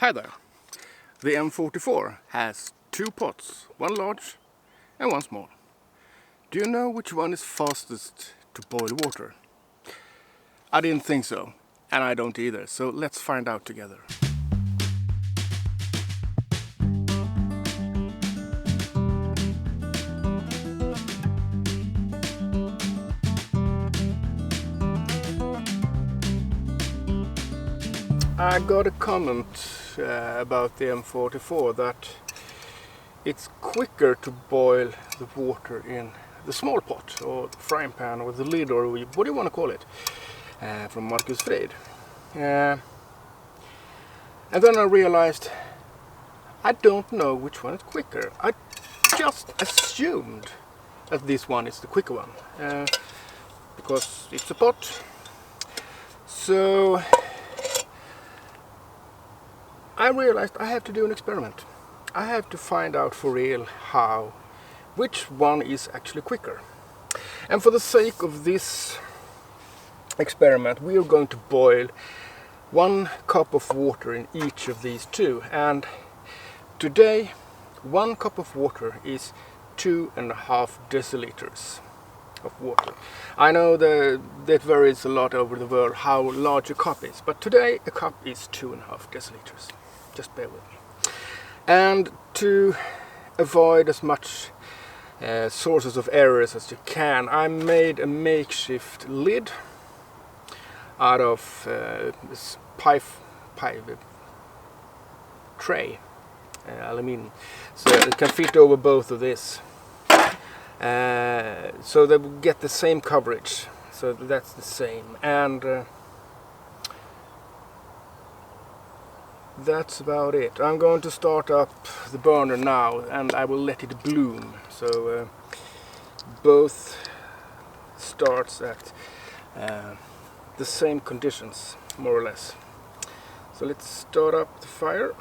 Hi there. The M44 has two pots, one large and one small. Do you know which one is fastest to boil water? I didn't think so, and I don't either, so let's find out together. I got a comment about the M44 that it's quicker to boil the water in the small pot or the frying pan or the lid, or what do you want to call it, from Marcus Frid. And then I realized I don't know which one is quicker. I just assumed that this one is the quicker one because it's a pot. So I realized I have to do an experiment. I have to find out for real which one is actually quicker. And for the sake of this experiment, we are going to boil 1 cup of water in each of these two. And today, 1 cup of water is 2.5 deciliters of water. I know that varies a lot over the world how large a cup is, but today a cup is 2.5 deciliters. Just bear with me. And to avoid as much sources of errors as you can, I made a makeshift lid out of this pipe tray, aluminium, so it can fit over both of this, so that we get the same coverage. So that's the same, and that's about it. I'm going to start up the burner now and I will let it bloom. So both starts at the same conditions, more or less. So let's start up the fire.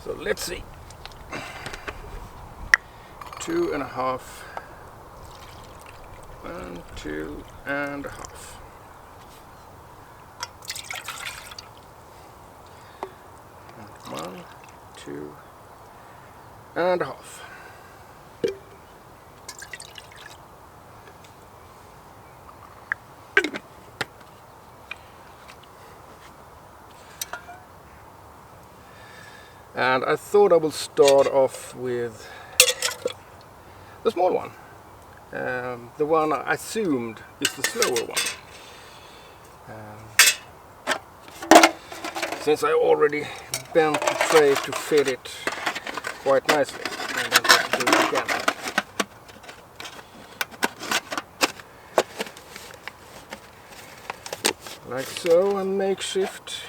So let's see, 2.5 and 2.5. And 1, 2.5. And I thought I will start off with the small one, the one I assumed is the slower one, since I already bent the tray to fit it quite nicely. I don't have to do it again. Like so, a makeshift.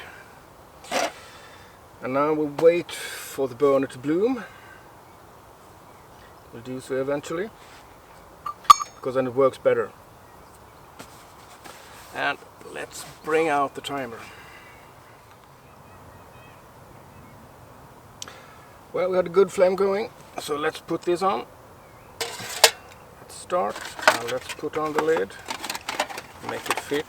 And now we'll wait for the burner to bloom. We'll do so eventually, because then it works better. And let's bring out the timer. Well, we had a good flame going, so let's put this on. Let's start. Now let's put on the lid, make it fit.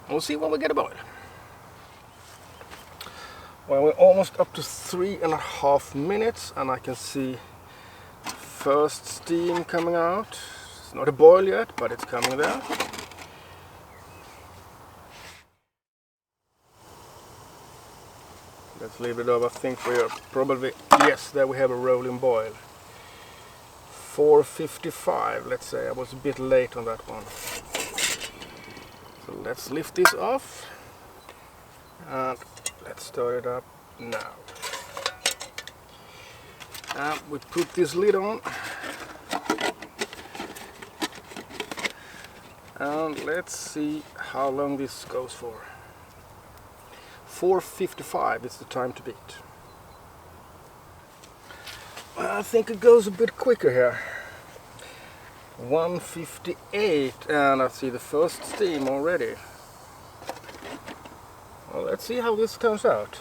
We'll see when we get a boil. Well, we're almost up to 3.5 minutes, and I can see first steam coming out. It's not a boil yet, but it's coming there. Let's leave it over. I think we are probably, yes, there we have a rolling boil. 4:55, let's say. I was a bit late on that one. So let's lift this off and let's start it up now. And we put this lid on and let's see how long this goes for. 4:55 is the time to beat. I think it goes a bit quicker here. 158, and I see the first steam already. Well, let's see how this turns out.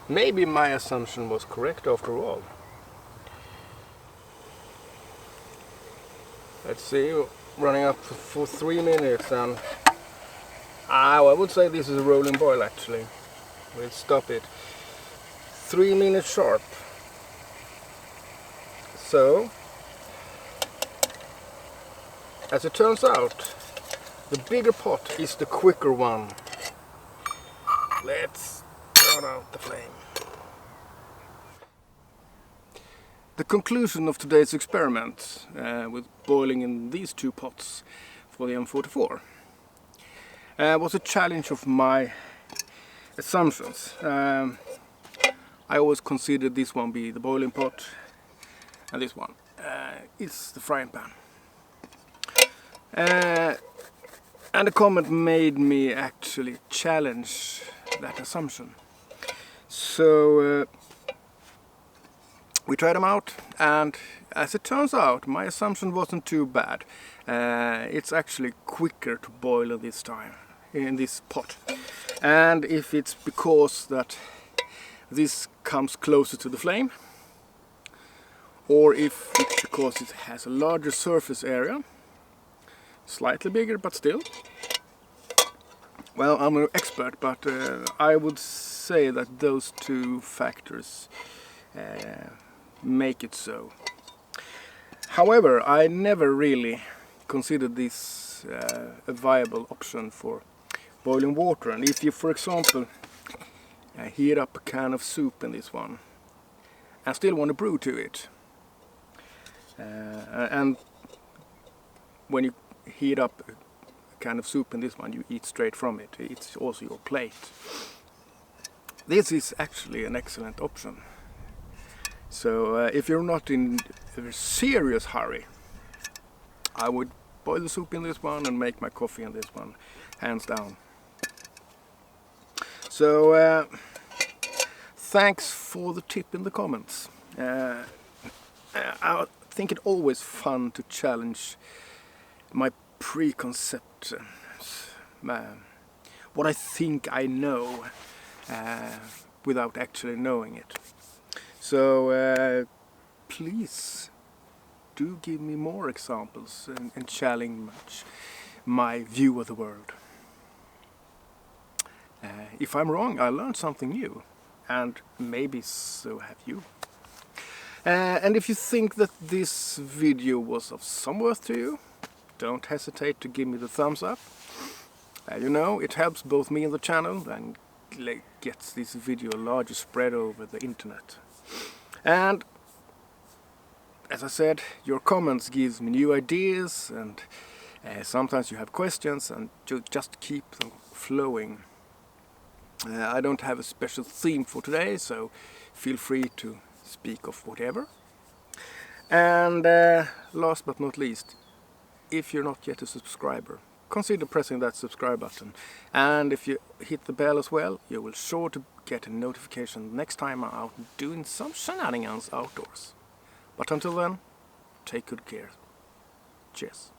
Maybe my assumption was correct after all. Let's see, running up for 3 minutes, and I would say this is a rolling boil actually. We'll stop it. 3 minutes sharp. So, as it turns out, the bigger pot is the quicker one. Let's turn out the flame. The conclusion of today's experiment with boiling in these two pots for the M44 was a challenge of my assumptions. I always considered this one be the boiling pot, and this one is the frying pan. And the comment made me actually challenge that assumption. So we tried them out, and as it turns out, my assumption wasn't too bad. It's actually quicker to boil at this time in this pot. And if it's because that this comes closer to the flame, or if it's because it has a larger surface area, slightly bigger but still. Well, I'm an expert, but I would say that those two factors make it so. However, I never really considered this a viable option for boiling water. And if you, for example, heat up a can of soup in this one and still want to brew to it, and when you heat up a can of soup in this one, you eat straight from it. It's also your plate. This is actually an excellent option. So if you're not in a serious hurry, I would boil the soup in this one and make my coffee in this one, hands down. So thanks for the tip in the comments. I think it's always fun to challenge my preconceptions, what I think I know without actually knowing it. So please do give me more examples and challenge my view of the world. If I'm wrong, I learned something new, and maybe so have you. And if you think that this video was of some worth to you, don't hesitate to give me the thumbs up. You know, it helps both me and the channel and gets this video a larger spread over the internet. And as I said, your comments gives me new ideas, and sometimes you have questions, and just keep them flowing. I don't have a special theme for today, so feel free to speak of whatever. And last but not least, if you're not yet a subscriber, consider pressing that subscribe button. And if you hit the bell as well, you will sure to get a notification next time I'm out doing some shenanigans outdoors. But until then, take good care. Cheers.